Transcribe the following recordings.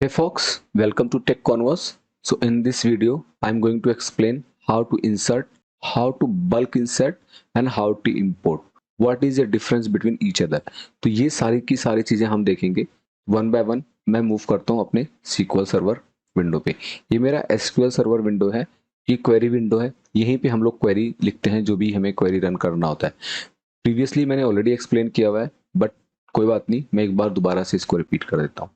Hey folks, welcome to Tech Converse. So in this video, I'm going to explain how to insert, how to bulk insert and how to import. What is the difference between each other? तो ये सारी की सारी चीजें हम देखेंगे one by one. मैं move करता हूँ अपने SQL सर्वर विंडो पे। ये मेरा SQL सर्वर विंडो है, ये क्वेरी विंडो है। यहीं पे हम लोग क्वेरी लिखते हैं जो भी हमें क्वेरी रन करना होता है। प्रीवियसली मैंने ऑलरेडी एक्सप्लेन किया हुआ है, बट कोई बात नहीं, मैं एक बार दोबारा से इसको रिपीट कर देता हूँ।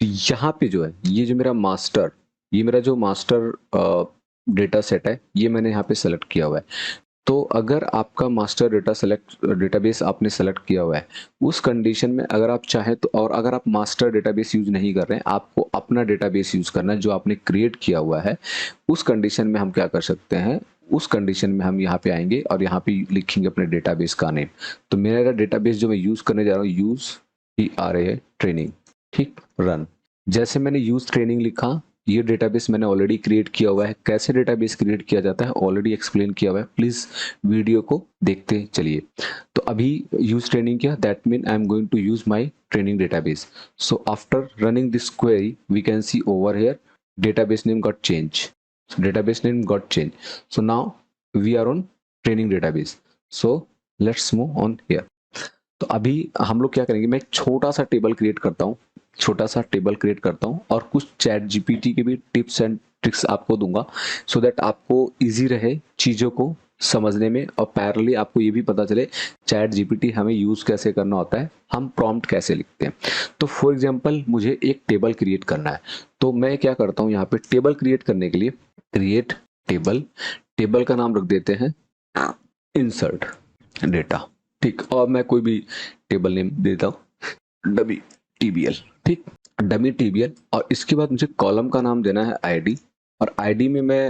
यहाँ पे जो है, ये जो मेरा मास्टर, ये मेरा जो मास्टर डेटा सेट है, ये मैंने यहाँ पे सेलेक्ट किया हुआ है। तो अगर आपका मास्टर डेटाबेस आपने सेलेक्ट किया हुआ है, उस कंडीशन में अगर आप चाहें तो, और अगर आप मास्टर डेटाबेस यूज नहीं कर रहे हैं, आपको अपना डेटाबेस यूज करना है जो आपने क्रिएट किया हुआ है, उस कंडीशन में हम क्या कर सकते हैं, उस कंडीशन में हम यहाँ पे आएंगे और यहाँ पे लिखेंगे अपने डेटाबेस का नेम। तो मेरा डेटाबेस जो मैं यूज करने जा रहा हूँ, यूज TRA ट्रेनिंग, ठीक, रन। जैसे मैंने यूज ट्रेनिंग लिखा, ये डेटाबेस मैंने ऑलरेडी क्रिएट किया हुआ है। कैसे डेटाबेस क्रिएट किया जाता है ऑलरेडी एक्सप्लेन किया हुआ है, प्लीज वीडियो को देखते चलिए। तो अभी यूज ट्रेनिंग किया, that mean I am going to use my training database. So after running this query we can see over here database name got change. So database name got change. So now we are on training database. So let's move on here. तो अभी हम लोग क्या करेंगे, मैं एक छोटा सा टेबल क्रिएट करता हूँ, छोटा सा टेबल क्रिएट करता हूँ और कुछ चैट जीपीटी के भी टिप्स एंड ट्रिक्स आपको दूंगा, सो दैट आपको इजी रहे चीज़ों को समझने में, और पैरेलली आपको ये भी पता चले चैट जीपीटी हमें यूज़ कैसे करना होता है, हम प्रॉम्प्ट कैसे लिखते हैं। तो फॉर एग्जांपल मुझे एक टेबल क्रिएट करना है, तो मैं क्या करता हूँ, यहाँ पे टेबल क्रिएट करने के लिए क्रिएट टेबल, टेबल का नाम रख देते हैं इंसर्ट डेटा, ठीक, और मैं कोई भी टेबल नेम देता हूँ डमी टीबीएल, ठीक, डमी टीबीएल। और इसके बाद मुझे कॉलम का नाम देना है आईडी, और आईडी में मैं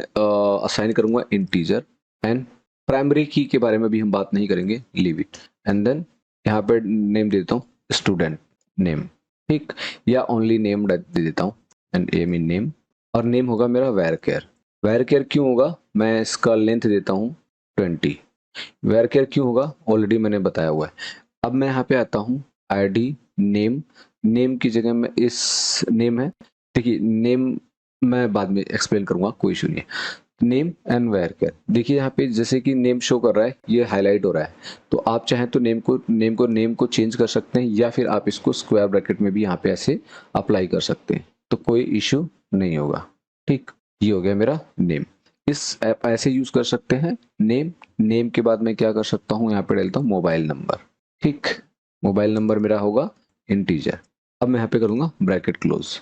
असाइन करूंगा इंटीजर, एंड प्राइमरी की के बारे में भी हम बात नहीं करेंगे, लीव इट। एंड देन यहाँ पे नेम दे देता हूँ स्टूडेंट नेम, ठीक, या ओनली नेम दे देता हूँ, एंड एम इन नेम, और नेम होगा मेरा वेर केयर। वेर केयर क्यों होगा, मैं इसका लेंथ देता हूँ 20। वेर केयर क्यों होगा ऑलरेडी मैंने बताया हुआ है। अब मैं यहाँ पे आता हूँ आईडी नेम, नेम की जगह में इस नेम है, देखिए नेम मैं बाद में एक्सप्लेन करूंगा, कोई इशू नहीं है। नेम एंड वेर केयर, देखिए यहाँ पे जैसे कि नेम शो कर रहा है, ये हाईलाइट हो रहा है, तो आप चाहें तो नेम को चेंज कर सकते हैं, या फिर आप इसको स्क्वायर ब्रैकेट में भी यहाँ पे ऐसे अप्लाई कर सकते हैं, तो कोई इशू नहीं होगा, ठीक। ये हो गया मेरा नेम। इस ऐप ऐसे यूज कर सकते हैं नेम, नेम के बाद मैं क्या कर सकता हूँ, यहाँ पे डालता हूँ मोबाइल नंबर, ठीक, मोबाइल नंबर मेरा होगा इंटीजर। अब मैं यहाँ पे करूंगा ब्रैकेट क्लोज।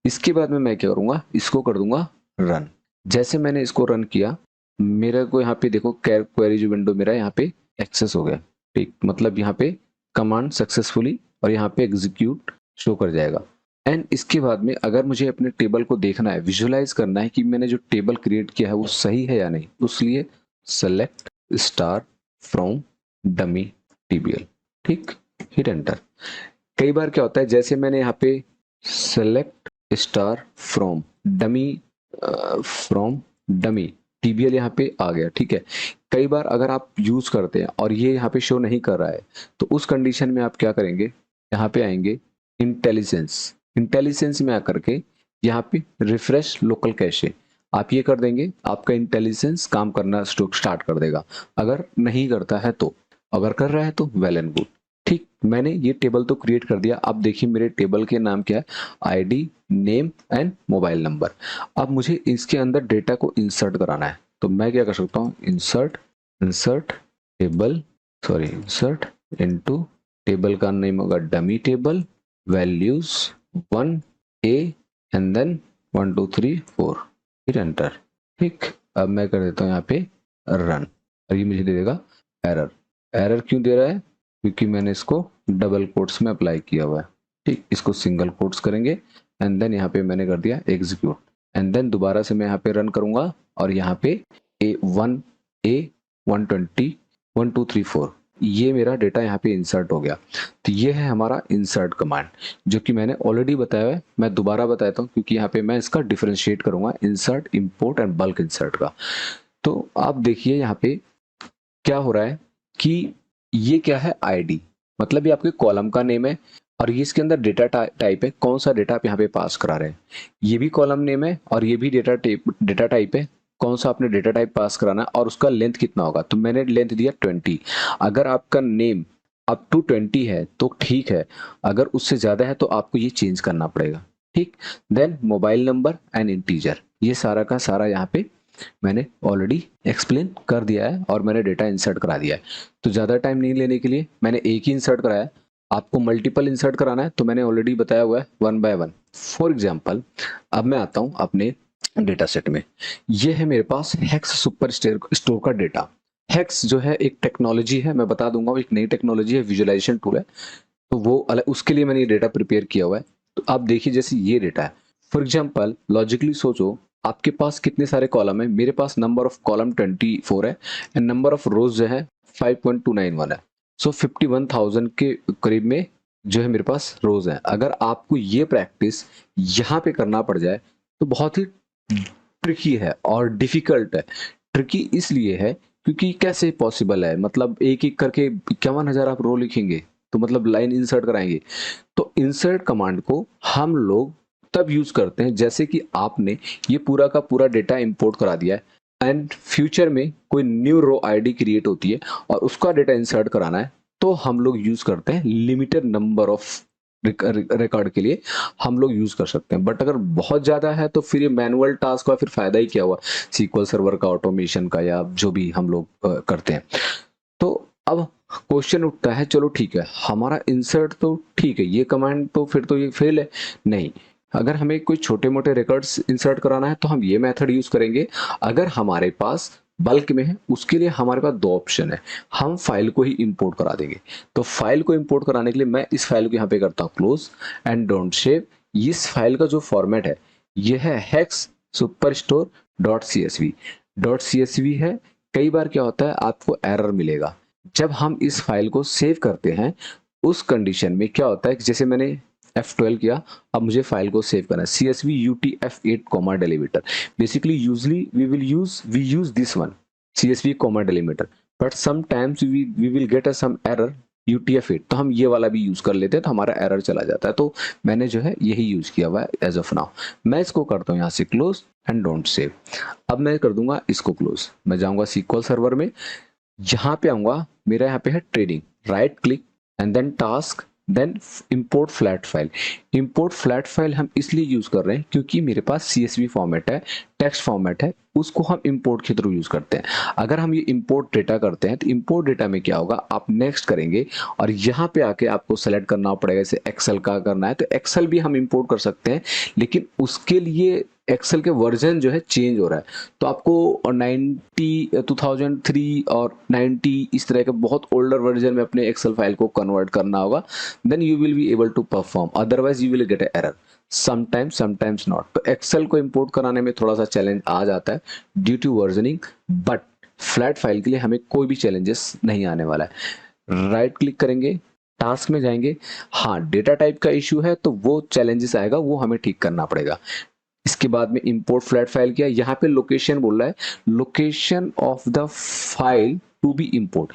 इसके बाद में मैं क्या करूंगा, इसको कर दूंगा रन। जैसे मैंने इसको रन किया, मेरे को यहाँ पे देखो क्वेरी जो विंडो मेरा यहाँ पे एक्सेस हो गया, ठीक, मतलब यहाँ पे कमांड सक्सेसफुली और यहाँ पे एग्जीक्यूट शो कर जाएगा। एंड इसके बाद में अगर मुझे अपने टेबल को देखना है, विजुअलाइज करना है कि मैंने जो टेबल क्रिएट किया है वो सही है या नहीं, उसलिए सेलेक्ट स्टार फ्रॉम डमी टीबीएल, ठीक, हिट एंटर। कई बार क्या होता है, जैसे मैंने यहाँ पे सेलेक्ट स्टार फ्रॉम डमी टीबीएल यहाँ पे आ गया, ठीक है। कई बार अगर आप यूज करते हैं और ये यहाँ पे शो नहीं कर रहा है, तो उस कंडीशन में आप क्या करेंगे, यहाँ पे आएंगे इंटेलिजेंस, इंटेलिजेंस में आकर के यहाँ पे रिफ्रेश लोकल कैशे, आप ये कर देंगे, आपका इंटेलिजेंस काम करना स्टार्ट कर देगा। अगर नहीं करता है तो, अगर कर रहा है तो वेल एंड गुड, ठीक। मैंने ये टेबल तो क्रिएट कर दिया। अब देखिए मेरे टेबल के नाम क्या है, ID name and mobile number. अब मुझे इसके अंदर डेटा को इंसर्ट कराना है, तो मैं क्या कर सकता हूँ, insert table, sorry insert into, table का नेम होगा dummy table, values 1A and then 1 2 3 4, फिर एंटर, ठीक। अब मैं कर देता हूँ यहाँ पे रन, और ये मुझे दे देगा एरर। एरर क्यों दे रहा है, क्योंकि मैंने इसको डबल कोट्स में अप्लाई किया हुआ है, ठीक। इसको सिंगल कोट्स करेंगे, एंड देन यहाँ पे मैंने कर दिया एग्जीक्यूट, एंड देन दोबारा से मैं यहाँ पे रन करूंगा, और यहाँ पे A 120 1 2 3 4, ये मेरा डेटा यहाँ पे इंसर्ट हो गया। तो ये है हमारा इंसर्ट कमांड, जो कि मैंने ऑलरेडी बताया है, मैं दोबारा बताता हूँ क्योंकि यहाँ पे मैं इसका डिफरेंशिएट करूंगा insert, import and bulk insert का। तो आप देखिए यहाँ पे क्या हो रहा है कि ये क्या है, आईडी, मतलब ये आपके कॉलम का नेम है, और ये इसके अंदर डेटा टाइप है, कौन सा डेटा आप यहाँ पे पास करा रहे हैं। ये भी कॉलम नेम है और ये भी डेटा टाइप है, कौन सा आपने डेटा टाइप पास कराना है और उसका लेंथ कितना होगा। तो मैंने लेंथ दिया 20। अगर आपका नेम अप टू 20 है तो ठीक है, अगर उससे ज़्यादा है तो आपको ये चेंज करना पड़ेगा। ठीक, then mobile number and integer, ये सारा का सारा यहाँ पे मैंने ऑलरेडी एक्सप्लेन कर दिया है और मैंने डेटा इंसर्ट करा दिया है। तो ज़्यादा टाइम नहीं लेने के लिए मैंने एक ही इंसर्ट कराया है। आपको मल्टीपल इंसर्ट कराना है तो मैंने ऑलरेडी बताया हुआ है 1 बाय 1। फॉर एग्जाम्पल अब मैं आता हूँ अपने डेटा सेट में। ये है मेरे पास हेक्स सुपर स्टोर का डेटा। हेक्स जो है एक टेक्नोलॉजी है, मैं बता दूंगा, एक नई टेक्नोलॉजी है, विजुअलाइजेशन टूल है। तो वो अलग, उसके लिए मैंने ये डेटा प्रिपेयर किया हुआ है। तो आप देखिए जैसे ये डेटा है, फॉर एग्जाम्पल लॉजिकली सोचो, आपके पास कितने सारे कॉलम है। मेरे पास नंबर ऑफ कॉलम 24 है एंड नंबर ऑफ रोज जो है 5.291 है। सो 51,000 के करीब में जो है मेरे पास रोज है। अगर आपको ये प्रैक्टिस यहाँ पे करना पड़ जाए तो बहुत ही ट्रिकी है और डिफिकल्ट है। ट्रिकी इसलिए है क्योंकि कैसे पॉसिबल है, मतलब एक एक करके 51,000 आप रो लिखेंगे तो मतलब लाइन इंसर्ट कराएंगे। तो इंसर्ट कमांड को हम लोग तब यूज करते हैं जैसे कि आपने ये पूरा का पूरा डेटा इंपोर्ट करा दिया है एंड फ्यूचर में कोई न्यू रो आईडी क्रिएट होती है और उसका डेटा इंसर्ट कराना है, तो हम लोग यूज करते हैं लिमिटेड नंबर ऑफ रिकॉर्ड के लिए हम लोग यूज कर सकते हैं। बट अगर बहुत ज्यादा है तो फिर ये मैनुअल टास्क का फिर फायदा ही क्या हुआ, सीक्वल सर्वर का, ऑटोमेशन का, या जो भी हम लोग करते हैं। तो अब क्वेश्चन उठता है, चलो ठीक है हमारा इंसर्ट तो ठीक है, ये कमांड तो फिर तो ये फेल है। नहीं, अगर हमें कोई छोटे मोटे रिकॉर्ड्स इंसर्ट कराना है तो हम ये मेथड यूज करेंगे। अगर हमारे पास बल्क में है उसके लिए हमारे पास दो ऑप्शन है, हम फाइल को ही इंपोर्ट करा देंगे। तो फाइल को इंपोर्ट कराने के लिए मैं इस फाइल को यहाँ पे करता हूँ क्लोज एंड डोंट सेव। इस फाइल का जो फॉर्मेट है ये है hex superstore dot C S V. Dot C S V है। कई बार क्या होता है आपको एरर मिलेगा जब हम इस फाइल को सेव करते हैं। उस कंडीशन में क्या होता है कि जैसे मैंने F12 किया, अब मुझे फाइल को सेव करना है CSV UTF-8 comma delimiter. Basically usually we use this one CSV comma delimiter, but sometimes we will get some error UTF-8, तो हम ये वाला भी यूज कर लेते हैं तो हमारा एरर चला जाता है। तो मैंने जो है यही यूज किया हुआ है एज ऑफ नाउ। मैं इसको करता हूँ यहाँ से क्लोज एंड डोंट सेव। अब मैं कर दूंगा इसको क्लोज, मैं जाऊंगा SQL सर्वर में, यहाँ पे आऊंगा, मेरा यहाँ पे है trading, right click and then task, then import flat file. Import flat file हम इसलिए यूज कर रहे हैं क्योंकि मेरे पास CSV फॉर्मेट है, टेक्स्ट फॉर्मेट है, उसको हम इंपोर्ट के थ्रू यूज करते हैं। अगर हम ये इंपोर्ट डेटा करते हैं तो इंपोर्ट डेटा में क्या होगा, आप नेक्स्ट करेंगे और यहाँ पे आके आपको सेलेक्ट करना पड़ेगा। जैसे एक्सेल का करना है तो एक्सेल भी हम इंपोर्ट कर सकते हैं, लेकिन उसके लिए एक्सेल के वर्जन जो है चेंज हो रहा है। तो आपको 2003 और 90 इस तरह के बहुत ओल्डर वर्जन में अपने एक्सेल फाइल को कन्वर्ट करना होगा, then you will be able to perform, otherwise you will get a error sometimes not. तो एक्सेल को इंपोर्ट कराने में थोड़ा सा चैलेंज आ जाता है due to versioning, but flat file के लिए हमें कोई भी चैलेंजेस नहीं आने वाला है। राइट क्लिक करेंगे, टास्क में जाएंगे, हाँ डेटा टाइप का इश्यू है तो वो चैलेंजेस आएगा, वो हमें ठीक करना पड़ेगा। इसके बाद में इंपोर्ट फ्लैट फाइल किया, यहाँ पे लोकेशन बोल रहा है, location of the file to be import.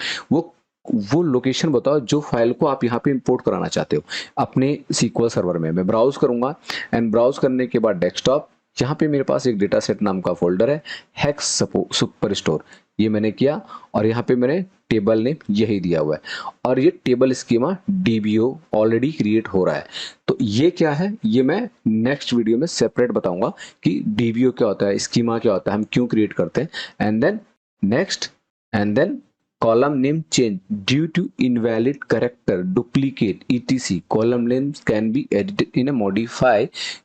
वो लोकेशन बताओ जो फाइल को आप यहाँ पे इंपोर्ट कराना चाहते हो अपने SQL सर्वर में। मैं ब्राउज करूंगा एंड ब्राउज करने के बाद डेस्कटॉप, यहाँ पे मेरे पास एक डेटा सेट नाम का फोल्डर है, हेक्स सुपर स्टोर, ये मैंने किया और यहाँ पे मैंने टेबल नेम यही दिया हुआ है और ये table schema DBO already create हो रहा है। तो ये क्या है, ये मैं नेक्स्ट वीडियो में सेपरेट बताऊंगा कि DBO क्या होता है, स्कीमा क्या होता है, हम क्यों क्रिएट करते हैं। And then next, and then column name change due to invalid character, duplicate, etc. column names can be edited in a modify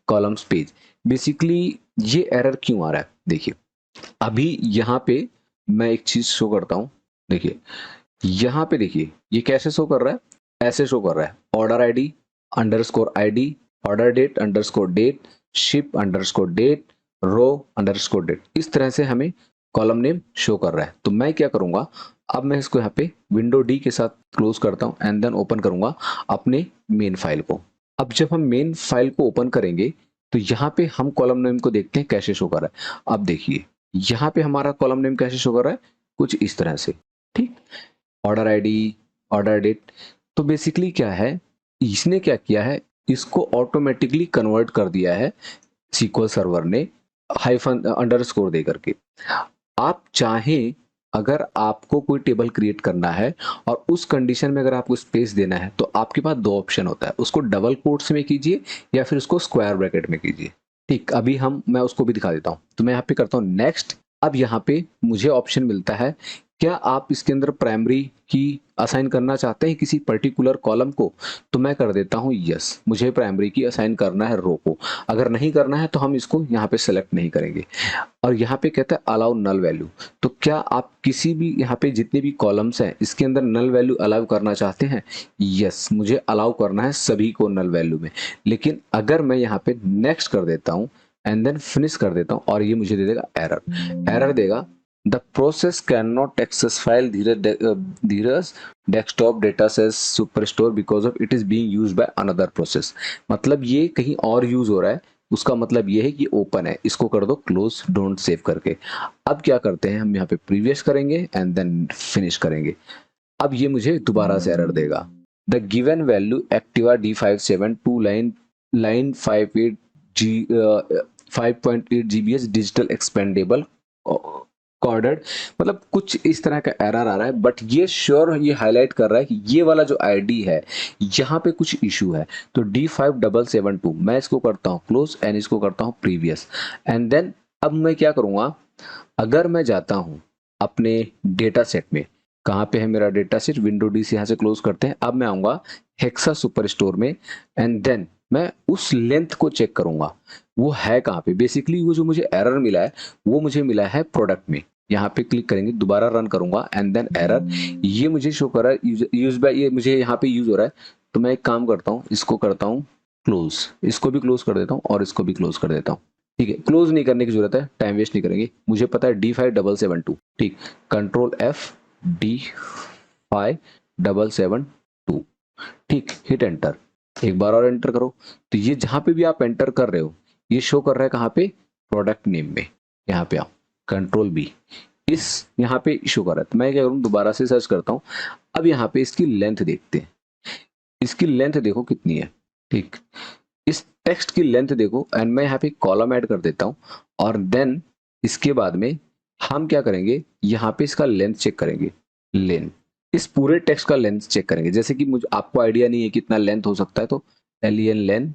columns page। Basically ये एरर क्यों आ रहा है, देखिए अभी यहाँ पे मैं एक चीज शो करता हूँ। देखिए यहाँ पे देखिए ये कैसे शो कर रहा है, ऐसे शो कर रहा है, order ID underscore ID, order date underscore date, ship underscore date, row underscore date, इस तरह से हमें कॉलम नेम शो कर रहा है। तो मैं क्या करूंगा, अब मैं इसको यहाँ पे विंडो D के साथ क्लोज करता हूँ एंड देन ओपन करूंगा अपने मेन फाइल को। अब जब हम मेन फाइल को ओपन करेंगे तो यहाँ पे हम कॉलम नेम को देखते हैं कैसे शो कर रहा है। अब देखिए यहाँ पे हमारा कॉलम नेम कैसे शो कर रहा है, कुछ इस तरह से, ठीक, ऑर्डर ID, ऑर्डर डेट। तो बेसिकली क्या है, इसने क्या किया है, इसको ऑटोमेटिकली कन्वर्ट कर दिया है SQL सर्वर ने हाइफन अंडरस्कोर दे करके। आप चाहें, अगर आपको कोई टेबल क्रिएट करना है और उस कंडीशन में अगर आपको स्पेस देना है, तो आपके पास दो ऑप्शन होता है, उसको डबल कोट्स में कीजिए या फिर उसको स्क्वायर ब्रैकेट में कीजिए। ठीक, अभी मैं उसको भी दिखा देता हूं। तो मैं यहाँ पे करता हूँ नेक्स्ट। अब यहाँ पे मुझे ऑप्शन मिलता है, क्या आप इसके अंदर प्राइमरी की असाइन करना चाहते हैं किसी पर्टिकुलर कॉलम को? तो मैं कर देता हूँ यस, मुझे प्राइमरी की असाइन करना है रो को। अगर नहीं करना है तो हम इसको यहाँ पे सेलेक्ट नहीं करेंगे। और यहाँ पे कहता है अलाउ नल वैल्यू। तो क्या आप किसी भी यहाँ पे जितने भी कॉलम्स हैं इसके अंदर नल वैल्यू अलाउ करना चाहते हैं? यस, मुझे अलाउ करना है सभी को नल वैल्यू में। लेकिन अगर मैं यहाँ पे नेक्स्ट कर देता हूँ एंड देन फिनिश कर देता हूँ, और ये मुझे दे देगा एरर देगा, the process can not access file Dheeraj desktop data set superstore because of it is being used by another process. मतलब ये कहीं और यूज हो रहा है, उसका मतलब ये है कि ओपन है, इसको कर दो क्लोज डोंट सेव करके। अब क्या करते हैं, हम यहाँ पे प्रीवियस करेंगे एंड देन फिनिश करेंगे। अब ये मुझे दोबारा से एरर देगा, the given value Activa D572 line 58 जी 5.8 GBs डिजिटल एक्सपेंडेबल कॉर्डेड। मतलब कुछ इस तरह का एरर आ रहा है, बट ये श्योर ये हाईलाइट कर रहा है कि ये वाला जो आईडी है यहाँ पे कुछ इशू है। तो D5772 मैं इसको करता हूँ क्लोज एंड इसको करता हूँ प्रीवियस एंड देन अब मैं क्या करूँगा, अगर मैं जाता हूँ अपने डेटा सेट में, कहाँ पे है मेरा डेटा सेट, विंडो डी से यहाँ से क्लोज करते हैं। अब मैं आऊँगा हेक्सा सुपर स्टोर में एंड देन मैं उस लेंथ को चेक करूंगा वो है कहाँ पे। बेसिकली वो जो मुझे एरर मिला है वो मुझे मिला है प्रोडक्ट में। यहाँ पे क्लिक करेंगे, दोबारा रन करूंगा एंड देन एरर, ये मुझे शो कर रहा है यूज बाय, ये मुझे यहाँ पे यूज हो रहा है। तो मैं एक काम करता हूँ, इसको करता हूँ क्लोज, इसको भी क्लोज कर देता हूँ और इसको भी क्लोज कर देता हूँ। ठीक है, क्लोज नहीं करने की जरूरत है, टाइम वेस्ट नहीं करेंगे। मुझे पता है D5772, ठीक, कंट्रोल F D5772, ठीक, हिट एंटर। एक बार और एंटर करो। तो ये जहां पे भी आप एंटर कर रहे हो ये शो कर रहा है कहाँ पे, प्रोडक्ट नेम में। यहाँ पे आओ, कंट्रोल B, इस यहाँ पे शो कर रहा है। तो मैं क्या करूँ, दोबारा से सर्च करता हूँ। अब यहाँ पे इसकी लेंथ देखते हैं, इसकी लेंथ देखो कितनी है। ठीक, इस टेक्स्ट की लेंथ देखो एंड मैं यहाँ पे कॉलम ऐड कर देता हूँ और देन इसके बाद में हम क्या करेंगे, यहाँ पे इसका लेंथ चेक करेंगे। लेंथ, इस पूरे टेक्स्ट का लेंथ चेक करेंगे। जैसे कि मुझे आपको आइडिया नहीं है कितना लेंथ हो सकता है, तो len len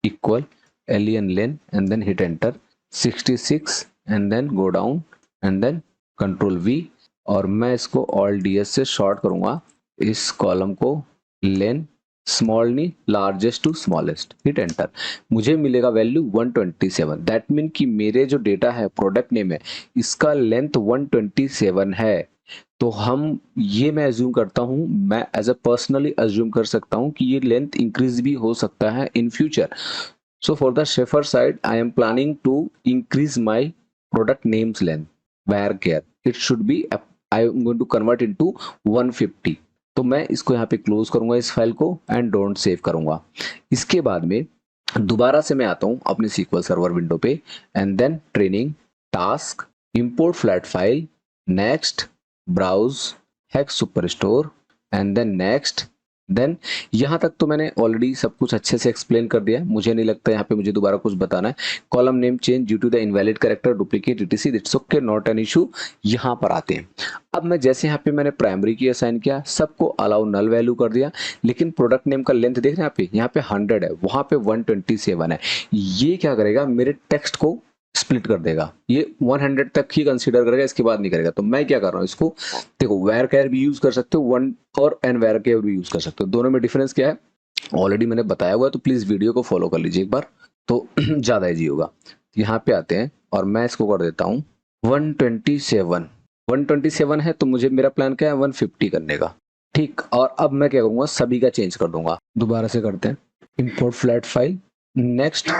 equal len len and then hit enter 66 and then go down and then control V, और मैं इसको ऑल DS से शॉर्ट करूंगा इस कॉलम को, लेन स्मॉल नहीं largest to smallest, hit enter. मुझे मिलेगा वैल्यू 127। दैट मीन कि मेरे जो डेटा है प्रोडक्ट नेम है इसका लेंथ 127 है। तो हम ये मैं अज्यूम करता हूँ, मैं एज अ पर्सनली अज्यूम कर सकता हूँ कि ये लेंथ इंक्रीज भी हो सकता है in future. So for the safer side I am planning to increase my product names length varchar it should be, I am going to convert into 150। तो मैं इसको यहाँ पे क्लोज करूंगा इस फाइल को एंड डोंट सेव करूंगा। इसके बाद में दोबारा से मैं आता हूँ अपने SQL सर्वर विंडो पे and then training, task, import flat file, next, browse, hex superstore and then next. Then यहाँ तक तो मैंने ऑलरेडी सब कुछ अच्छे से एक्सप्लेन कर दिया है, मुझे नहीं लगता यहाँ पे मुझे दोबारा कुछ बताना है। Column name change due to the invalid character duplicate etc, it's okay, not an issue. यहाँ पर आते हैं। अब मैं जैसे यहाँ पे मैंने प्राइमरी की असाइन किया, सबको अलाउ नल वैल्यू कर दिया, लेकिन प्रोडक्ट नेम का लेंथ देख रहे हैं यहाँ पे 100 है, वहां पे 127 है। ये क्या करेगा, मेरे टेक्स्ट को स्प्लिट कर देगा, ये 100 तक ही कंसीडर करेगा, इसके बाद नहीं करेगा। तो मैं क्या कर रहा हूँ, इसको देखो वेर केयर भी यूज कर सकते हो, वन और एन वेर केयर भी यूज कर सकते हो। दोनों में डिफरेंस क्या है ऑलरेडी मैंने बताया हुआ है, तो प्लीज वीडियो को फॉलो कर लीजिए एक बार, तो ज्यादा इजी होगा। यहाँ पे आते हैं और मैं इसको कर देता हूँ 127। 127 है तो मुझे मेरा प्लान क्या है 150 करने का। ठीक, और अब मैं क्या करूंगा, सभी का चेंज कर दूंगा। दोबारा से करते हैं, import flat file, next,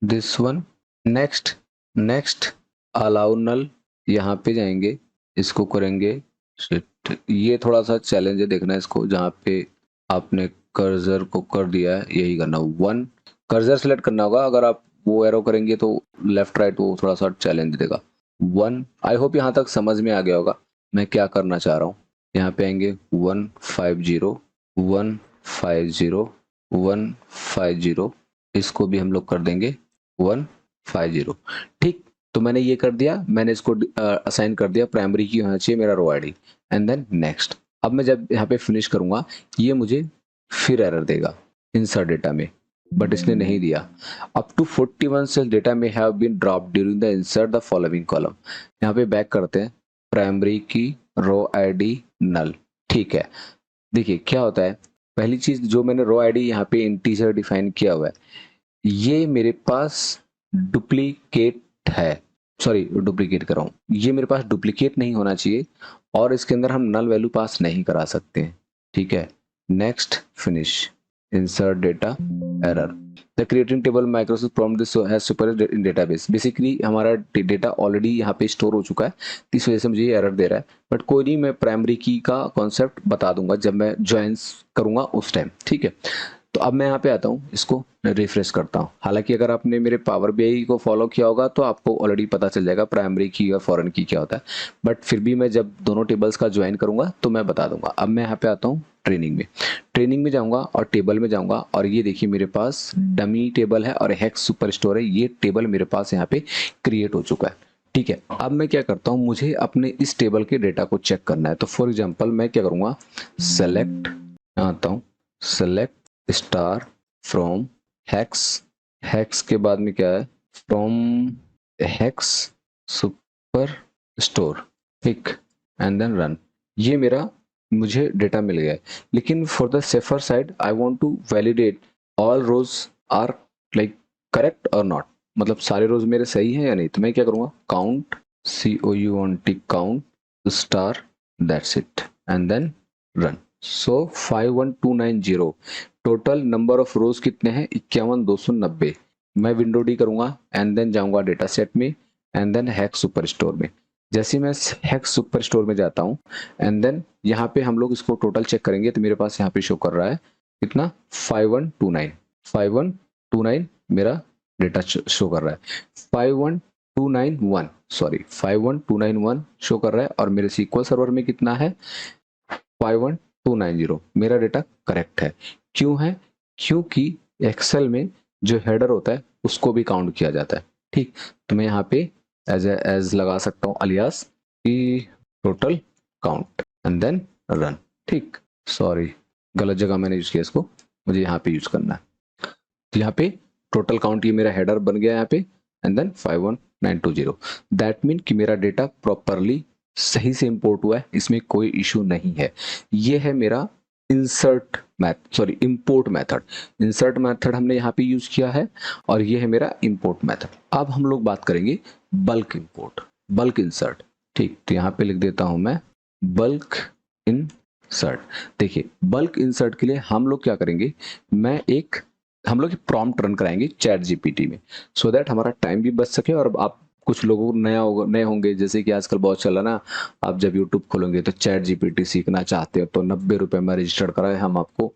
this one, next, next, allow null, यहाँ पे जाएंगे, इसको करेंगे। ये थोड़ा सा चैलेंज है, देखना इसको, जहाँ पे आपने कर्सर को कर दिया है यही करना, वन कर्सर सेलेक्ट करना होगा। अगर आप वो एरो करेंगे तो लेफ्ट राइट वो थोड़ा सा चैलेंज देगा। वन, आई होप यहाँ तक समझ में आ गया होगा मैं क्या करना चाह रहा हूँ। यहाँ पे आएंगे 150 150 150, इसको भी हम लोग कर देंगे 150। ठीक, तो मैंने ये कर दिया, मैंने इसको असाइन कर दिया प्राइमरी की होना चाहिए मेरा रो आईडी, एंड देन नेक्स्ट। अब मैं जब यहाँ पे फिनिश करूंगा ये मुझे फिर एरर देगा इंसर्ट डेटा में, बट इसने नहीं दिया। अप टू 41 सेल डेटा में have been drop during the insert the following column. यहाँ पे बैक करते हैं, प्राइमरी की रो आईडी नल। ठीक है, देखिए क्या होता है, पहली चीज जो मैंने रो आईडी यहाँ पे इंटीजर डिफाइन किया हुआ है, ये मेरे पास डुप्लीकेट है, सॉरी डुप्लीकेट कर रहा हूँ, ये मेरे पास डुप्लीकेट नहीं होना चाहिए और इसके अंदर हम नल वैल्यू पास नहीं करा सकते हैं। ठीक है, next finish, insert data error the creating table Microsoft prompt this has super in database. Basically हमारा डेटा ऑलरेडी यहाँ पे स्टोर हो चुका है, इस वजह से मुझे ये एरर दे रहा है, बट कोई नहीं, मैं प्राइमरी की का कॉन्सेप्ट बता दूंगा जब मैं ज्वाइन करूंगा उस टाइम। ठीक है, तो अब मैं यहाँ पे आता हूँ, इसको रिफ्रेश करता हूँ। हालांकि अगर आपने मेरे पावर बीआई को फॉलो किया होगा तो आपको ऑलरेडी पता चल जाएगा प्राइमरी की और फॉरेन की क्या होता है, बट फिर भी मैं जब दोनों टेबल्स का ज्वाइन करूंगा तो मैं बता दूंगा। अब मैं यहाँ पे आता हूँ ट्रेनिंग में, ट्रेनिंग में जाऊंगा और टेबल में जाऊंगा और ये देखिए मेरे पास डमी टेबल है और हेक्स सुपर स्टोर है, ये टेबल मेरे पास यहाँ पे क्रिएट हो चुका है। ठीक है, अब मैं क्या करता हूँ, मुझे अपने इस टेबल के डेटा को चेक करना है। तो फॉर एग्जाम्पल मैं क्या करूंगा, सेलेक्ट, आता हूँ select star from hex, hex के बाद में क्या है, फ्रॉम हेक्स सुपर स्टोर, ठीक, एंड देन रन। ये मेरा मुझे डेटा मिल गया है, लेकिन for the safer side I want to validate all rows are like correct और नॉट, मतलब सारे रोज मेरे सही है या नहीं। तो मैं क्या करूंगा, count COUNT count star, that's it, and then run. So 51290 total number of rows कितने हैं, 51290। मैं विंडो डी करूंगा एंड देन जाऊंगा डेटा सेट में and then hex super store में। जैसे मैं हेक्स सुपर स्टोर में जाता हूँ एंड देन यहाँ पे हम लोग इसको टोटल चेक करेंगे तो मेरे पास यहाँ पे शो कर रहा है कितना, 5129 मेरा डेटा शो कर रहा है, 51291 सॉरी 51291 शो कर रहा है, और मेरे SQL सर्वर में कितना है 51290। मेरा डेटा करेक्ट है, क्यों है, क्योंकि एक्सेल में जो हेडर होता है उसको भी काउंट किया जाता है। ठीक, तो मैं यहाँ पे एज लगा सकता हूँ अलियास की total count and then run. ठीक, सॉरी गलत जगह मैंने यूज किया इसको, मुझे यहाँ पे यूज करना है। तो यहाँ पे टोटल काउंट ये मेरा हेडर बन गया यहाँ पे एंड देन 51920। दैट मीन कि मेरा डेटा प्रॉपरली सही से इंपोर्ट हुआ है, इसमें कोई इशू नहीं है। ये है मेरा insert import method. Insert method हमने यहाँ पे यूज किया है और ये है मेरा इंपोर्ट मेथड। अब हम लोग बात करेंगे बल्क इंपोर्ट, बल्क इंसर्ट। ठीक, तो यहाँ पे लिख देता हूं मैं बल्क इंसर्ट। देखिए बल्क इंसर्ट के लिए हम लोग क्या करेंगे, हम लोग प्रॉम्प्ट रन कराएंगे चैट जीपीटी में, सो दैट हमारा टाइम भी बच सके। और आप कुछ लोगों को नए होंगे, जैसे कि आजकल बहुत चला ना, आप जब यूट्यूब खोलेंगे तो चैट जीपीटी सीखना चाहते हो तो 90 रुपए में रजिस्टर्ड कराए, हम आपको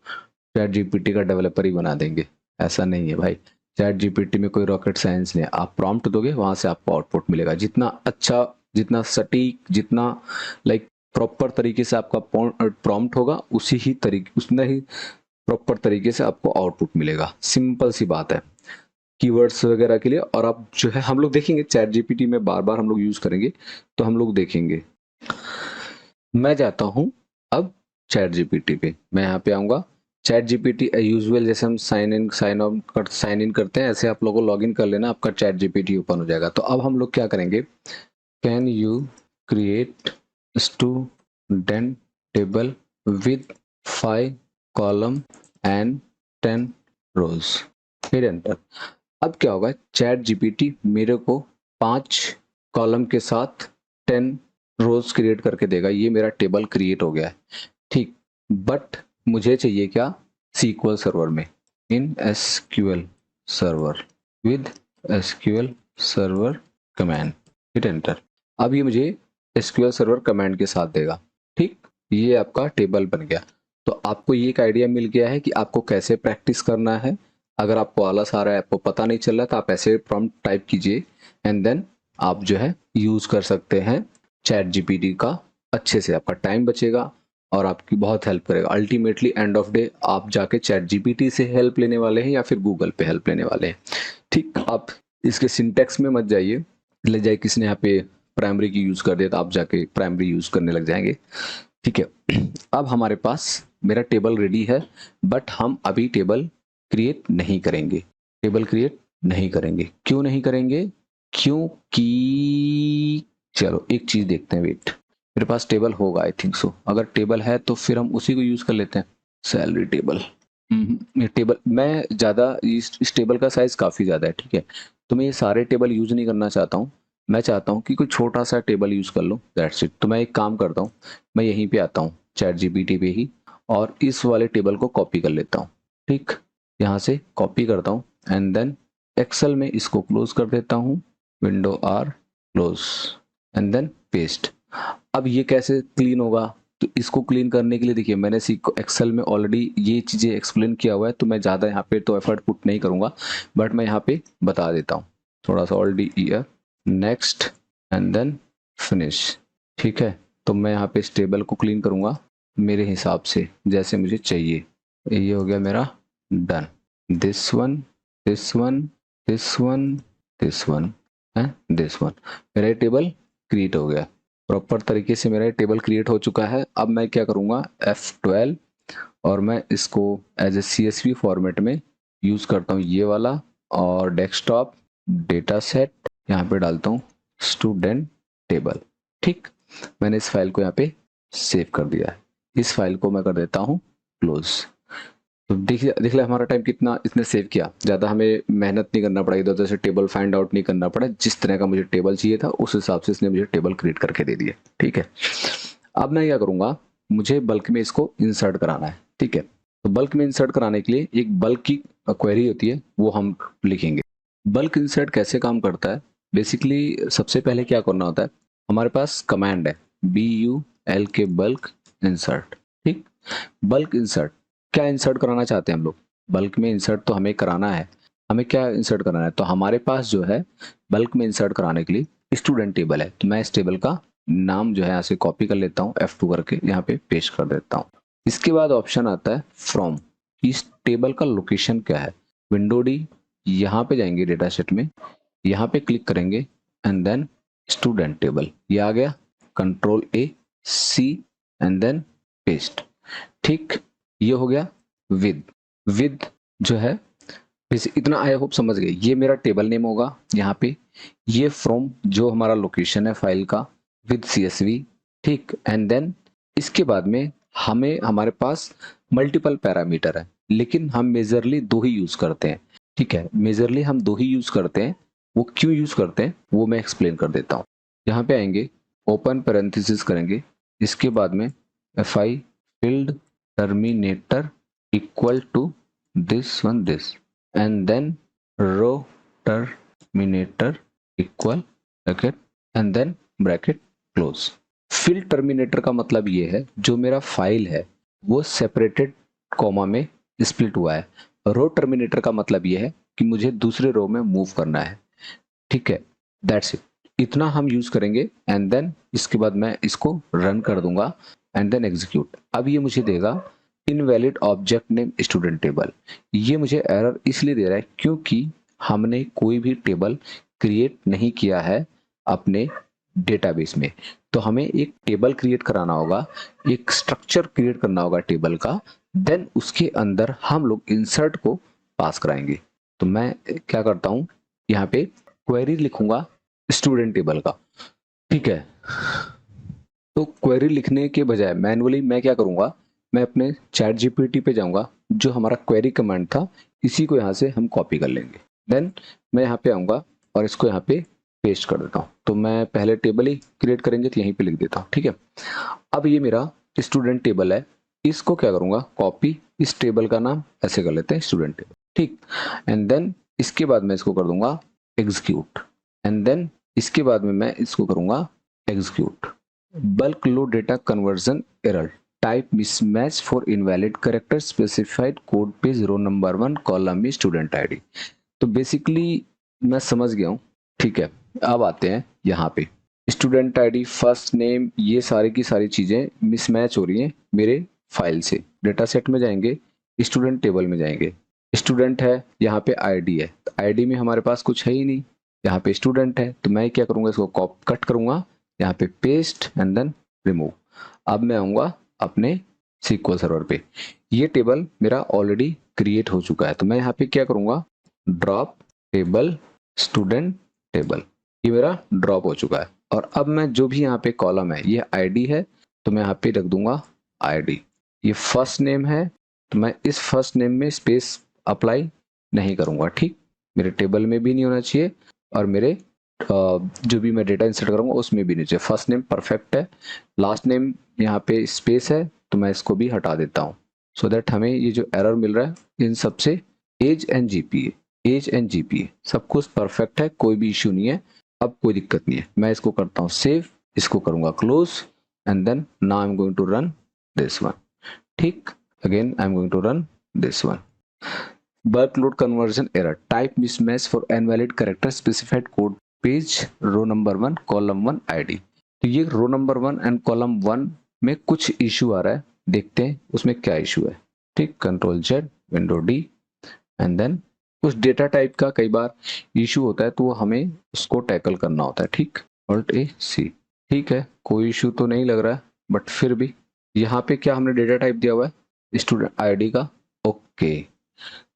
चैट जीपीटी का डेवलपर ही बना देंगे। ऐसा नहीं है भाई, चैट जीपीटी में कोई रॉकेट साइंस नहीं है। आप प्रॉम्प्ट दोगे, वहां से आपको आउटपुट मिलेगा। जितना अच्छा, जितना सटीक, जितना लाइक प्रॉपर तरीके से आपका प्रॉम्प्ट होगा, उतना ही प्रॉपर तरीके से आपको आउटपुट मिलेगा। सिंपल सी बात है कीवर्ड्स वगैरह के लिए। और आप जो है हम लोग देखेंगे चैट जीपीटी में बार बार हम लोग यूज करेंगे, तो हम लोग देखेंगे। मैं जाता हूं अब चैट जीपीटी पे, मैं यहाँ पे आऊंगा। चैट जीपीटी यूजुअल जैसे हम साइन इन करते हैं, ऐसे आप लोगों को लॉग इन कर लेना, आपका चैट जीपीटी ओपन हो जाएगा। तो अब हम लोग क्या करेंगे, can you create student table with 5 column and 10 रोज, फिर एंटर। अब क्या होगा, चैट जीपीटी मेरे को 5 कॉलम के साथ 10 रोज क्रिएट करके देगा। ये मेरा टेबल क्रिएट हो गया है। ठीक, बट मुझे चाहिए क्या, SQL सर्वर में, इन SQL server with SQL server command, hit enter. अब ये मुझे SQL सर्वर कमांड के साथ देगा। ठीक, ये आपका टेबल बन गया। तो आपको ये एक आइडिया मिल गया है कि आपको कैसे प्रैक्टिस करना है। अगर आपको आलस आ रहा है, आपको पता नहीं चल रहा, तो आप ऐसे प्रॉम्प्ट टाइप कीजिए एंड देन आप जो है यूज कर सकते हैं चैट जीपीटी का। अच्छे से आपका टाइम बचेगा और आपकी बहुत हेल्प करेगा। अल्टीमेटली एंड ऑफ डे आप जाके चैट जीपीटी से हेल्प लेने वाले हैं या फिर गूगल पे हेल्प लेने वाले हैं। ठीक, आप इसके सिंटेक्स में मत जाइए, ले जाए किसी ने यहाँ पे प्राइमरी की यूज कर दिया तो आप जाके प्राइमरी यूज करने लग जाएंगे। ठीक है, अब हमारे पास मेरा टेबल रेडी है, बट हम अभी टेबल क्रिएट नहीं करेंगे। टेबल क्रिएट नहीं करेंगे, क्यों नहीं करेंगे? क्योंकि चलो एक चीज देखते हैं, वेट, मेरे पास टेबल होगा आई थिंक सो। अगर टेबल है तो फिर हम उसी को यूज कर लेते हैं, सैलरी टेबल। ये टेबल मैं ज़्यादा इस टेबल का साइज काफ़ी ज़्यादा है, ठीक है, तो मैं ये सारे टेबल यूज नहीं करना चाहता हूँ। मैं चाहता हूँ कि कोई छोटा सा टेबल यूज कर लो, दैट्स इट। तो मैं एक काम करता हूँ, मैं यहीं पे आता हूँ चैट जीपीटी पे ही, और इस वाले टेबल को कॉपी कर लेता हूँ। ठीक, यहाँ से कॉपी करता हूँ एंड देन एक्सेल में इसको क्लोज कर देता हूँ, window R close and then paste. अब ये कैसे क्लीन होगा? तो इसको क्लीन करने के लिए देखिए, मैंने एक्सेल में ऑलरेडी ये चीज़ें एक्सप्लेन किया हुआ है, तो मैं ज़्यादा यहाँ पे तो एफर्ट पुट नहीं करूँगा, बट मैं यहाँ पे बता देता हूँ थोड़ा सा। Already here, next and then finish. ठीक है, तो मैं यहाँ पे इस टेबल को क्लीन करूँगा मेरे हिसाब से जैसे मुझे चाहिए। ये हो गया मेरा done. This one, this one, this one, this one है, दिस वन, मेरा टेबल क्रिएट हो गया प्रॉपर तरीके से। मेरा टेबल क्रिएट हो चुका है। अब मैं क्या करूँगा, F12, और मैं इसको एज ए CSV फॉर्मेट में यूज़ करता हूँ, ये वाला, और डेस्कटॉप डेटा सेट यहाँ पे डालता हूँ स्टूडेंट टेबल। ठीक, मैंने इस फाइल को यहाँ पे सेव कर दिया है। इस फाइल को मैं कर देता हूँ क्लोज। तो देखिए, देख लिया हमारा टाइम कितना इसने सेव किया, ज़्यादा हमें मेहनत नहीं करना पड़ा, इधर उधर से टेबल फाइंड आउट नहीं करना पड़ा। जिस तरह का मुझे टेबल चाहिए था उस हिसाब से इसने मुझे टेबल क्रिएट करके दे दिया। ठीक है, अब मैं क्या करूँगा, मुझे बल्क में इसको इंसर्ट कराना है। ठीक है, तो बल्क में इंसर्ट कराने के लिए एक बल्क की क्वेरी होती है, वो हम लिखेंगे। बल्क इंसर्ट कैसे काम करता है? बेसिकली सबसे पहले क्या करना होता है, हमारे पास कमांड है BULK बल्क इंसर्ट। ठीक, बल्क इंसर्ट क्या इंसर्ट कराना चाहते हैं हम लोग? बल्क में इंसर्ट तो हमें कराना है। हमें क्या इंसर्ट कराना है? तो हमारे पास जो है बल्क में इंसर्ट कराने के लिए स्टूडेंट टेबल है। तो मैं इस टेबल का नाम जो है यहाँ से कॉपी कर लेता हूँ, F2 करके यहाँ पे पेस्ट कर देता हूँ। इसके बाद ऑप्शन आता है फ्रॉम, इस टेबल का लोकेशन क्या है? विंडो डी, यहाँ पे जाएंगे डेटा सेट में, यहाँ पे क्लिक करेंगे एंड देन स्टूडेंट टेबल, ये आ गया। Ctrl+A+C and then paste. ठीक, ये हो गया विद। विद जो है, इतना आई होप समझ गए, ये मेरा टेबल नेम होगा यहाँ पे, ये फ्रॉम जो हमारा लोकेशन है फाइल का विद CSV। ठीक, एंड देन इसके बाद में हमें, हमारे पास मल्टीपल पैरामीटर है, लेकिन हम मेजरली दो ही यूज करते हैं। ठीक है, मेजरली हम दो ही यूज करते हैं। वो क्यों यूज करते हैं वो मैं एक्सप्लेन कर देता हूँ। यहाँ पे आएंगे, ओपन पैरेंथेसिस करेंगे, इसके बाद में FI field terminator equal to this one this, and then row terminator equal bracket and then bracket close. Field terminator का मतलब ये है, जो मेरा फाइल है वो सेपरेटेड कॉमा में स्प्लिट हुआ है। रो टर्मिनेटर का मतलब ये है कि मुझे दूसरे रो में मूव करना है। ठीक है, दैट्स इट, इतना हम यूज करेंगे एंड देन इसके बाद मैं इसको रन कर दूंगा एंड देन एग्जीक्यूट। अब ये मुझे देगा invalid object name student table. ये मुझे एरर इसलिए दे रहा है क्योंकि हमने कोई भी टेबल क्रिएट नहीं किया है अपने डेटाबेस में। तो हमें एक टेबल क्रिएट कराना होगा, एक स्ट्रक्चर क्रिएट करना होगा टेबल का, देन उसके अंदर हम लोग इंसर्ट को पास कराएंगे। तो मैं क्या करता हूँ, यहाँ पे क्वेरी लिखूंगा स्टूडेंट टेबल का। ठीक है, तो क्वेरी लिखने के बजाय मैनुअली मैं क्या करूंगा, मैं अपने चैट जीपीटी पे जाऊंगा, जो हमारा क्वेरी कमांड था इसी को यहाँ से हम कॉपी कर लेंगे। देन मैं यहाँ पे आऊंगा और इसको यहाँ पे पेस्ट कर देता हूँ। तो मैं पहले टेबल ही क्रिएट करेंगे तो यहीं पे लिख देता हूँ। ठीक है, अब ये मेरा स्टूडेंट टेबल है, इसको क्या करूंगा, कॉपी, इस टेबल का नाम ऐसे कर लेते हैं स्टूडेंट टेबल। ठीक, एंड देन इसके बाद मैं इसको कर दूंगा एग्जीक्यूट, एंड देन इसके बाद में मैं इसको करूंगा execute. Bulk load data conversion error type mismatch for invalid character specified code page row number 1 column में स्टूडेंट आईडी। तो बेसिकली मैं समझ गया हूँ। ठीक है, अब आते हैं यहाँ पे, स्टूडेंट आईडी, फर्स्ट नेम, ये सारी की सारी चीज़ें मिसमैच हो रही हैं मेरे फाइल से। डेटा सेट में जाएंगे, स्टूडेंट टेबल में जाएंगे, स्टूडेंट है, यहाँ पे आईडी है, तो आईडी में हमारे पास कुछ है ही नहीं, यहाँ पे स्टूडेंट है, तो मैं क्या करूँगा, इसको कॉप कट करूँगा, यहाँ पे पेस्ट एंड देन रिमूव। अब मैं आऊँगा अपने SQL सर्वर पे, ये टेबल मेरा ऑलरेडी क्रिएट हो चुका है, तो मैं यहाँ पे क्या करूँगा, ड्रॉप टेबल स्टूडेंट टेबल, ये मेरा ड्रॉप हो चुका है। और अब मैं जो भी यहाँ पे कॉलम है, ये आईडी है, तो मैं यहाँ पे रख दूंगा आईडी। ये फर्स्ट नेम है, तो मैं इस फर्स्ट नेम में स्पेस अप्लाई नहीं करूँगा, ठीक, मेरे टेबल में भी नहीं होना चाहिए और मेरे जो भी मैं डेटा इंसर्ट करूँगा उसमें भी नहीं चाहिए। फर्स्ट नेम परफेक्ट है, लास्ट नेम यहाँ पे स्पेस है, तो मैं इसको भी हटा देता हूँ, सो दैट हमें ये जो एरर मिल रहा है इन सबसे एज एंड जीपीए सब कुछ परफेक्ट है, कोई भी इश्यू नहीं है, अब कोई दिक्कत नहीं है। मैं इसको करता हूँ सेव, इसको करूँगा close and then now I am going to run this one, ठीक, again I am going to run this one. bulk load conversion error, type mismatch for invalid character specified code page row number 1 column 1 id। तो ये रो number 1 and column 1 में कुछ issue आ रहा है, देखते हैं उसमें क्या इशू है, ठीक, control Z window D and then कुछ डेटा टाइप का कई बार इशू होता है, तो हमें उसको टैकल करना होता है, ठीक, ऑल्ट ए सी, ठीक है, कोई इशू तो नहीं लग रहा है, बट फिर भी यहाँ पे क्या हमने डेटा टाइप दिया हुआ है, स्टूडेंट आईडी का, ओके।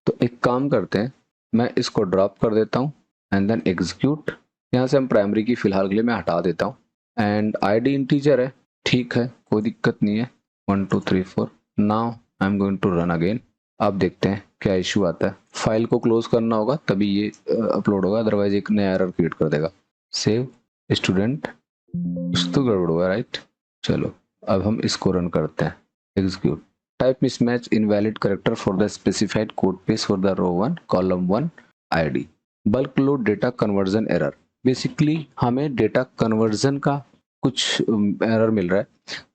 तो एक काम करते हैं, मैं इसको ड्रॉप कर देता हूँ एंड देन एग्जीक्यूट, यहाँ से हम प्राइमरी की फिलहाल के लिए मैं हटा देता हूँ एंड आईडी इंटीजर है, ठीक है, कोई दिक्कत नहीं है, 1 2 3 4। Now I am going to run again. अब देखते हैं क्या इशू आता है, फाइल को क्लोज करना होगा तभी ये अपलोड होगा, अदरवाइज एक नया एरर क्रिएट कर देगा। सेव स्टूडेंट, कुछ तो गड़बड़ हुआ, राइट, चलो अब हम इसको रन करते हैं, execute. Type mismatch invalid character for the specified code page for the row 1 column 1 id। bulk load data conversion error, basically हमें डेटा कन्वर्जन का कुछ एरर मिल रहा है,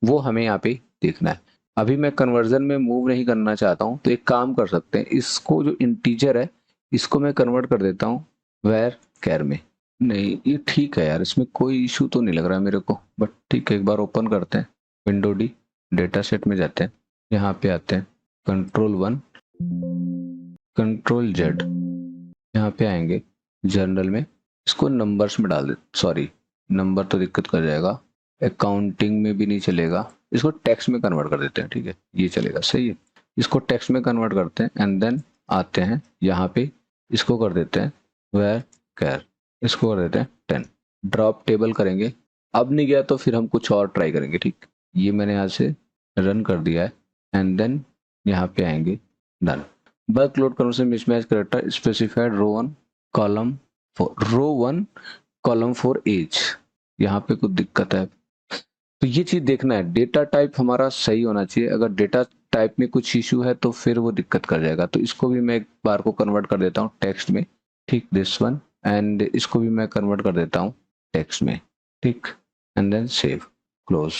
वो हमें यहाँ पे देखना है। अभी मैं कन्वर्जन में मूव नहीं करना चाहता हूँ, तो एक काम कर सकते हैं, इसको जो इंटीजर है इसको मैं कन्वर्ट कर देता हूँ वेर कैर में। नहीं ये ठीक है यार, इसमें कोई इशू तो नहीं लग रहा है मेरे को, बट ठीक है, एक बार ओपन करते हैं, विंडो डी, डेटा सेट में जाते हैं, यहाँ पे आते हैं, कंट्रोल 1 कंट्रोल जेड, यहाँ पे आएंगे जर्नल में, इसको नंबर्स में डाल दे, सॉरी नंबर तो दिक्कत कर जाएगा, अकाउंटिंग में भी नहीं चलेगा, इसको टेक्स्ट में कन्वर्ट कर देते हैं, ठीक है ये चलेगा, सही है, इसको टेक्स्ट में कन्वर्ट करते हैं एंड देन आते हैं यहाँ पे, इसको कर देते हैं वेर कैर, इसको कर देते हैं 10, ड्रॉप टेबल करेंगे, अब नहीं गया तो फिर हम कुछ और ट्राई करेंगे, ठीक, ये मैंने यहाँ से रन कर दिया है एंड देन यहाँ पे आएंगे done. bulk load conversion mismatch character specified row 1 column 4 row 1 column 4 age, यहाँ पे कुछ दिक्कत है, तो ये चीज देखना है, डेटा टाइप हमारा सही होना चाहिए, अगर डेटा टाइप में कुछ इशू है तो फिर वो दिक्कत कर जाएगा। तो इसको भी मैं एक बार को कन्वर्ट कर देता हूँ टेक्स्ट में, ठीक, दिस वन, एंड इसको भी मैं कन्वर्ट कर देता हूँ टेक्स्ट में, ठीक, एंड देन सेव क्लोज,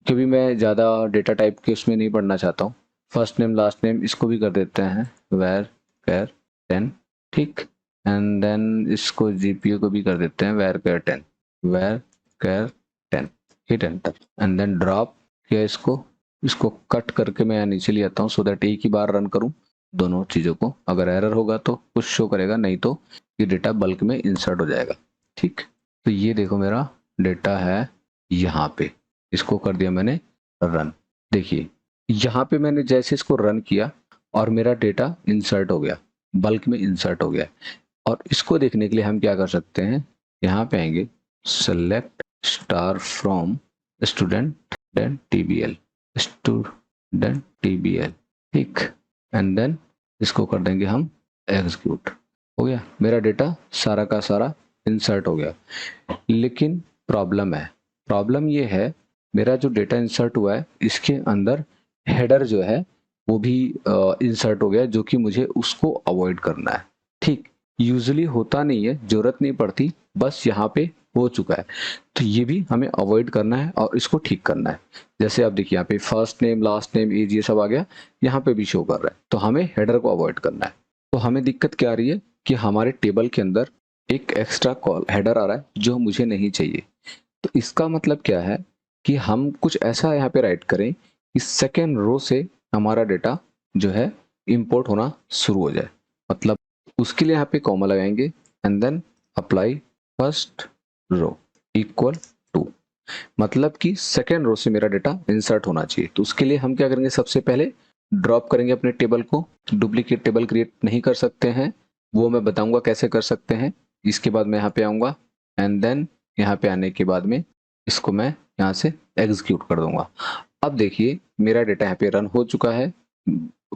क्योंकि मैं ज़्यादा डेटा टाइप के उसमें नहीं पढ़ना चाहता हूँ। फर्स्ट नेम लास्ट नेम इसको भी कर देते हैं वेर कैर 10, ठीक, एंड देन इसको जीपीयू को भी कर देते हैं varchar 10, varchar 10, hit enter and then drop किया, इसको कट करके मैं यहाँ नीचे ले आता हूँ, सो दैट एक ही बार रन करूँ दोनों चीज़ों को, अगर एरर होगा तो कुछ शो करेगा, नहीं तो ये डेटा बल्क में इंसर्ट हो जाएगा, ठीक। तो ये देखो मेरा डेटा है यहाँ पे, इसको कर दिया मैंने रन, देखिए यहाँ पे मैंने जैसे इसको रन किया और मेरा डेटा इंसर्ट हो गया, बल्क में इंसर्ट हो गया। और इसको देखने के लिए हम क्या कर सकते हैं, यहाँ पे आएंगे select star from student TBL, student TBL, ठीक, एंड देन इसको कर देंगे हम एग्जीक्यूट, हो गया मेरा डेटा सारा का सारा इंसर्ट हो गया। लेकिन प्रॉब्लम ये है, मेरा जो डेटा इंसर्ट हुआ है इसके अंदर हेडर जो है वो भी इंसर्ट हो गया, जो कि मुझे उसको अवॉइड करना है, ठीक, यूजुअली होता नहीं है, जरूरत नहीं पड़ती, बस यहाँ पे हो चुका है, तो ये भी हमें अवॉइड करना है और इसको ठीक करना है। जैसे आप देखिए यहाँ पे first name last name age ये सब आ गया, यहाँ पे भी शो कर रहा है, तो हमें हेडर को अवॉइड करना है। तो हमें दिक्कत क्या आ रही है कि हमारे टेबल के अंदर एक एक्स्ट्रा कॉल हेडर आ रहा है जो मुझे नहीं चाहिए, तो इसका मतलब क्या है कि हम कुछ ऐसा यहाँ पे राइट करें कि सेकेंड रो से हमारा डेटा जो है इंपोर्ट होना शुरू हो जाए। मतलब उसके लिए यहाँ पे कॉमा लगाएंगे and then apply first row equal to, मतलब कि सेकेंड रो से मेरा डेटा इंसर्ट होना चाहिए। तो उसके लिए हम क्या करेंगे, सबसे पहले ड्रॉप करेंगे अपने टेबल को। डुप्लीकेट टेबल क्रिएट नहीं कर सकते हैं, वो मैं बताऊंगा कैसे कर सकते हैं। इसके बाद मैं यहाँ पे आऊंगा एंड देन यहाँ पे आने के बाद में इसको मैं यहाँ से एग्जीक्यूट कर दूंगा। अब देखिए मेरा डेटा यहाँ पे रन हो चुका है,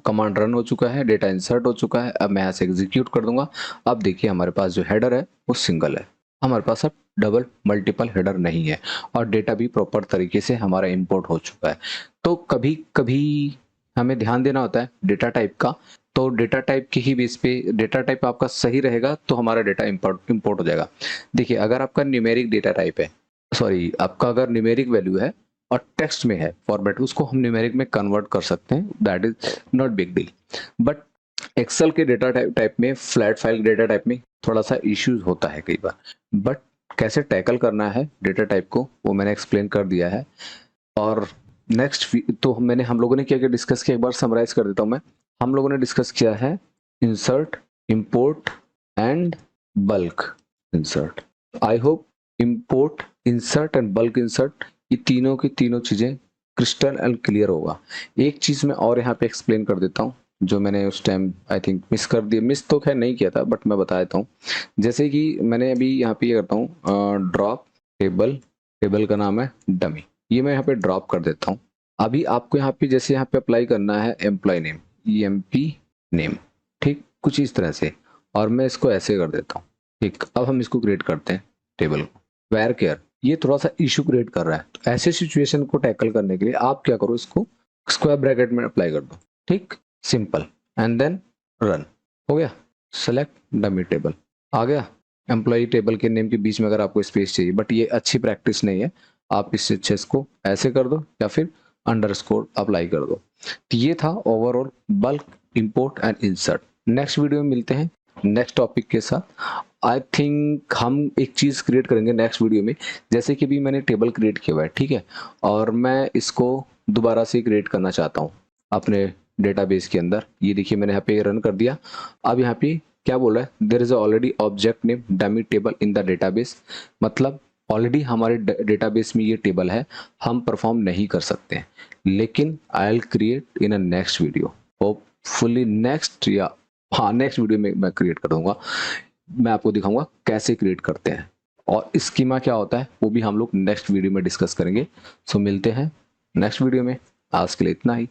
कमांड रन हो चुका है, डेटा इंसर्ट हो चुका है। अब मैं यहाँ से एग्जीक्यूट कर दूंगा। अब देखिए हमारे पास जो हेडर है वो सिंगल है, हमारे पास अब डबल मल्टीपल हेडर नहीं है और डेटा भी प्रॉपर तरीके से हमारा इंपोर्ट हो चुका है। तो कभी कभी हमें ध्यान देना होता है डेटा टाइप का। तो डेटा टाइप की ही बेस पे, डेटा टाइप आपका सही रहेगा तो हमारा डेटा इंपोर्ट हो जाएगा। देखिए अगर आपका न्यूमेरिक डेटा टाइप है, सॉरी आपका अगर न्यूमेरिक वैल्यू है और टेक्स्ट में है फॉर्मेट, उसको हम न्यूमेरिक में कन्वर्ट कर सकते हैं, that is not big deal. But Excel के डेटा टाइप में, फ्लैट फाइल डेटा टाइप में थोड़ा सा इश्यूज होता है कई बार। बट कैसे टैकल करना है डेटा टाइप को वो मैंने एक्सप्लेन कर दिया है। और नेक्स्ट तो हम लोगों ने क्या क्या डिस्कस किया, एक बार समराइज कर देता हूँ मैं। हम लोगों ने डिस्कस किया है insert, import and bulk insert. I hope import, insert and bulk insert ये तीनों की तीनों चीजें क्रिस्टल एंड क्लियर होगा। एक चीज मैं और यहाँ पे एक्सप्लेन कर देता हूँ जो मैंने उस टाइम आई थिंक मिस कर दिया, मिस तो खैर नहीं किया था बट मैं बता देता हूँ। जैसे कि मैंने अभी यहाँ पे ये करता हूँ ड्रॉप टेबल, टेबल का नाम है डमी, ये मैं यहाँ पे ड्रॉप कर देता हूँ। अभी आपको यहाँ पे जैसे यहाँ पे अप्लाई करना है एम्प्लॉय नेम, EMP नेम, ठीक कुछ इस तरह से, और मैं इसको ऐसे कर देता हूँ। ठीक, अब हम इसको क्रिएट करते हैं टेबल को। वेयर केयर ये थोड़ा सा इशू क्रिएट कर रहा है, तो ऐसे सिचुएशन को टैकल करने के लिए आप क्या करो, इसको स्क्वायर ब्रैकेट में अप्लाई कर दो। ठीक, सिंपल, एंड देन रन। हो गया, सेलेक्ट डमी टेबल, आ गया। एम्प्लॉय टेबल के नेम के बीच में अगर आपको स्पेस चाहिए, बट ये अच्छी प्रैक्टिस नहीं है, आप इससे अच्छे इसको ऐसे कर दो या फिर अंडरस्कोर अप्लाई कर दो। तो ये था overall bulk, import and insert. Next video में मिलते हैं नेक्स्ट टॉपिक के साथ। आई थिंक हम एक चीज़ क्रिएट करेंगे नेक्स्ट वीडियो में, जैसे कि भी मैंने टेबल क्रिएट किया हुआ है, ठीक है, और मैं इसको दोबारा से क्रिएट करना चाहता हूँ अपने डेटाबेस के अंदर। ये देखिए मैंने यहाँ पे रन कर दिया। अब यहाँ पे क्या बोल रहा है, there is already object name dummy table in the database, मतलब ऑलरेडी हमारे डेटाबेस में ये टेबल है, हम परफॉर्म नहीं कर सकते हैं। लेकिन I will create in a next video, hopefully next, या हाँ नेक्स्ट वीडियो में मैं क्रिएट कर दूंगा। मैं आपको दिखाऊंगा कैसे क्रिएट करते हैं और स्कीमा क्या होता है, वो भी हम लोग नेक्स्ट वीडियो में डिस्कस करेंगे। सो मिलते हैं नेक्स्ट वीडियो में, आज के लिए इतना ही।